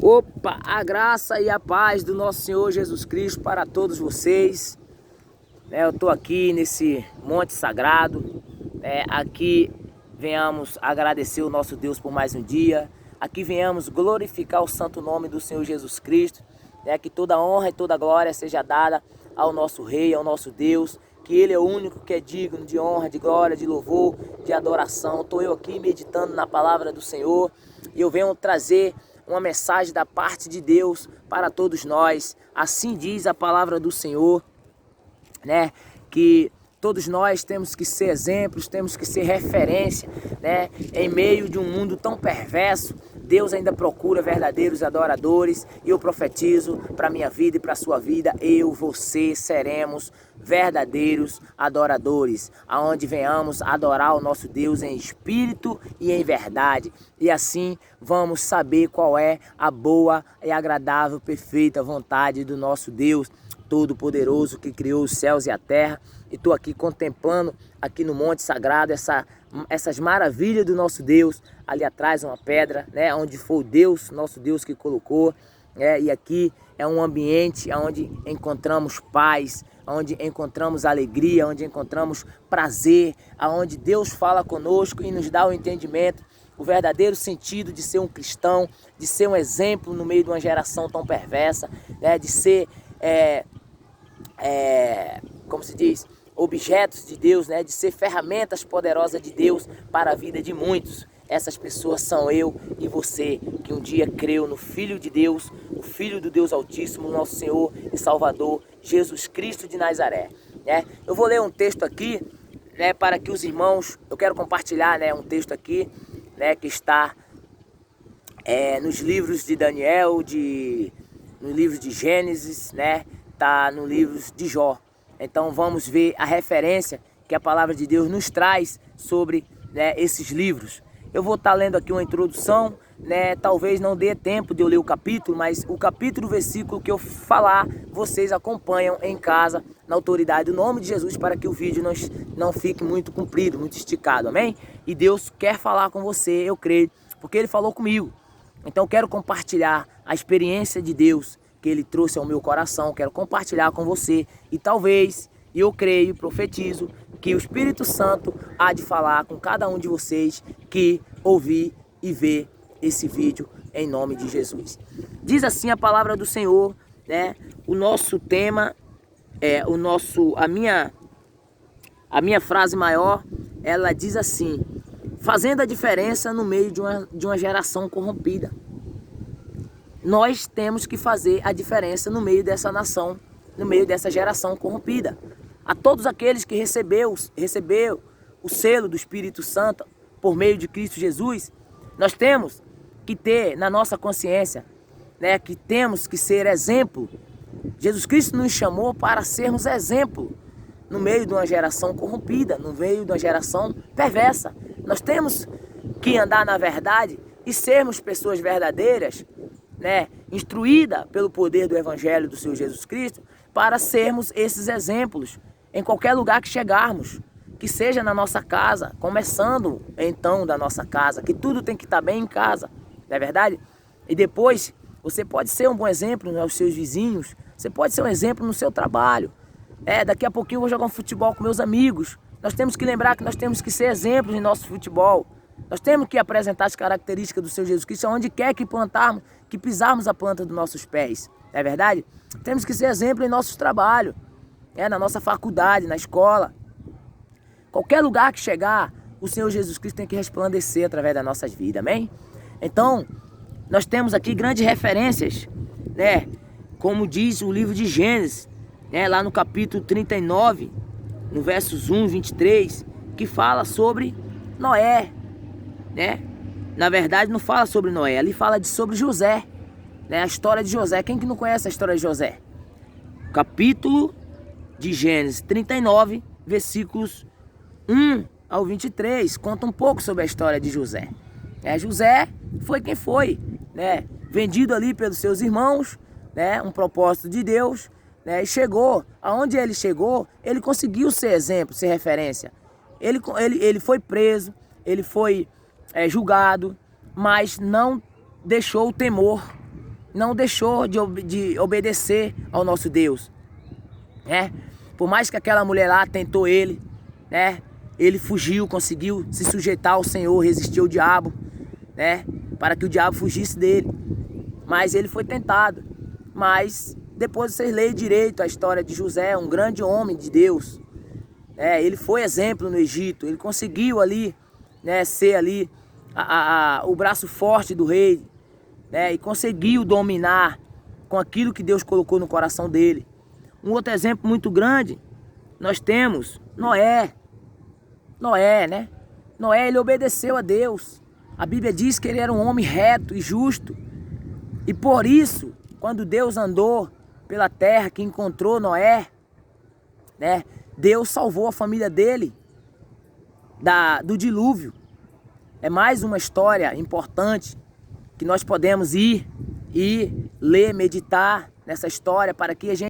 Opa, a graça e a paz do nosso Senhor Jesus Cristo para todos vocês. Eu estou aqui nesse monte sagrado. Aqui venhamos agradecer o nosso Deus por mais um dia. Aqui venhamos glorificar o santo nome do Senhor Jesus Cristo. Que toda honra e toda glória seja dada ao nosso Rei, ao nosso Deus. Que Ele é o único que é digno de honra, de glória, de louvor, de adoração. Estou eu aqui meditando na palavra do Senhor e eu venho trazer uma mensagem da parte de Deus para todos nós. Assim diz a palavra do Senhor, que todos nós temos que ser exemplos, temos que ser referência, em meio de um mundo tão perverso. Deus ainda procura verdadeiros adoradores e eu profetizo para a minha vida e para a sua vida, você seremos verdadeiros adoradores, aonde venhamos adorar o nosso Deus em espírito e em verdade. E assim vamos saber qual é a boa e agradável, perfeita vontade do nosso Deus Todo-Poderoso que criou os céus e a terra. E estou aqui contemplando aqui no Monte Sagrado essas maravilhas do nosso Deus. Ali atrás uma pedra, onde foi o Deus, nosso Deus que colocou. E aqui é um ambiente onde encontramos paz, onde encontramos alegria, onde encontramos prazer, onde Deus fala conosco e nos dá o entendimento, o verdadeiro sentido de ser um cristão, de ser um exemplo no meio de uma geração tão perversa, de ser, como se diz, objetos de Deus, de ser ferramentas poderosas de Deus para a vida de muitos. Essas pessoas são eu e você, que um dia creu no Filho de Deus, o Filho do Deus Altíssimo, nosso Senhor e Salvador, Jesus Cristo de Nazaré. Eu vou ler um texto aqui, para que os irmãos, eu quero compartilhar um texto aqui, que está nos livros de Daniel, no livro de Gênesis, está no livro de Jó. Então vamos ver a referência que a palavra de Deus nos traz sobre esses livros. Eu vou estar lendo aqui uma introdução, talvez não dê tempo de eu ler o capítulo, mas o capítulo, o versículo que eu falar, vocês acompanham em casa, na autoridade do nome de Jesus, para que o vídeo não fique muito comprido, muito esticado, amém? E Deus quer falar com você, eu creio, porque Ele falou comigo. Então eu quero compartilhar a experiência de Deus que Ele trouxe ao meu coração, quero compartilhar com você. E talvez, eu creio, profetizo, que o Espírito Santo há de falar com cada um de vocês que ouvir e ver esse vídeo em nome de Jesus. Diz assim a palavra do Senhor, o nosso tema, a minha frase maior, ela diz assim: fazendo a diferença no meio de uma geração corrompida. Nós temos que fazer a diferença no meio dessa nação, no meio dessa geração corrompida. A todos aqueles que recebeu o selo do Espírito Santo por meio de Cristo Jesus, nós temos que ter na nossa consciência, que temos que ser exemplo. Jesus Cristo nos chamou para sermos exemplo no meio de uma geração corrompida, no meio de uma geração perversa. Nós temos que andar na verdade e sermos pessoas verdadeiras, instruída pelo poder do Evangelho do Senhor Jesus Cristo, para sermos esses exemplos em qualquer lugar que chegarmos, que seja na nossa casa, começando então da nossa casa, que tudo tem que estar bem em casa, não é verdade? E depois você pode ser um bom exemplo aos seus vizinhos, você pode ser um exemplo no seu trabalho. Daqui a pouquinho eu vou jogar um futebol com meus amigos. Nós temos que lembrar que nós temos que ser exemplos em nosso futebol. Nós temos que apresentar as características do Senhor Jesus Cristo onde quer que plantarmos, que pisarmos a planta dos nossos pés. Não é verdade? Temos que ser exemplo em nosso trabalho, na nossa faculdade, na escola. Qualquer lugar que chegar, o Senhor Jesus Cristo tem que resplandecer através das nossas vidas, amém? Então, nós temos aqui grandes referências, como diz o livro de Gênesis, lá no capítulo 39, no versos 1, 23, que fala sobre Noé, Na verdade não fala sobre Noé, ali fala sobre José, a história de José. Quem que não conhece a história de José? Capítulo de Gênesis 39, versículos 1 ao 23, conta um pouco sobre a história de José. José foi quem foi, vendido ali pelos seus irmãos, um propósito de Deus, e chegou, aonde ele chegou, ele conseguiu ser exemplo, ser referência. Ele foi preso, ele foi julgado, mas não deixou o temor não deixou de obedecer ao nosso Deus, né? Por mais que aquela mulher lá tentou ele, né? Ele fugiu, conseguiu se sujeitar ao Senhor, resistiu ao diabo, né? Para que o diabo fugisse dele. Mas ele foi tentado. Mas depois vocês leem direito a história de José, um grande homem de Deus. Ele foi exemplo no Egito. Ele conseguiu ali, né, ser ali o braço forte do rei, né? E conseguiu dominar com aquilo que Deus colocou no coração dele. Um outro exemplo muito grande, nós temos Noé. Noé, né? Noé, ele obedeceu a Deus. A Bíblia diz que ele era um homem reto e justo. E por isso, quando Deus andou pela terra, que encontrou Noé, né? Deus salvou a família dele do dilúvio. É mais uma história importante que nós podemos ir e ler, meditar nessa história para que a gente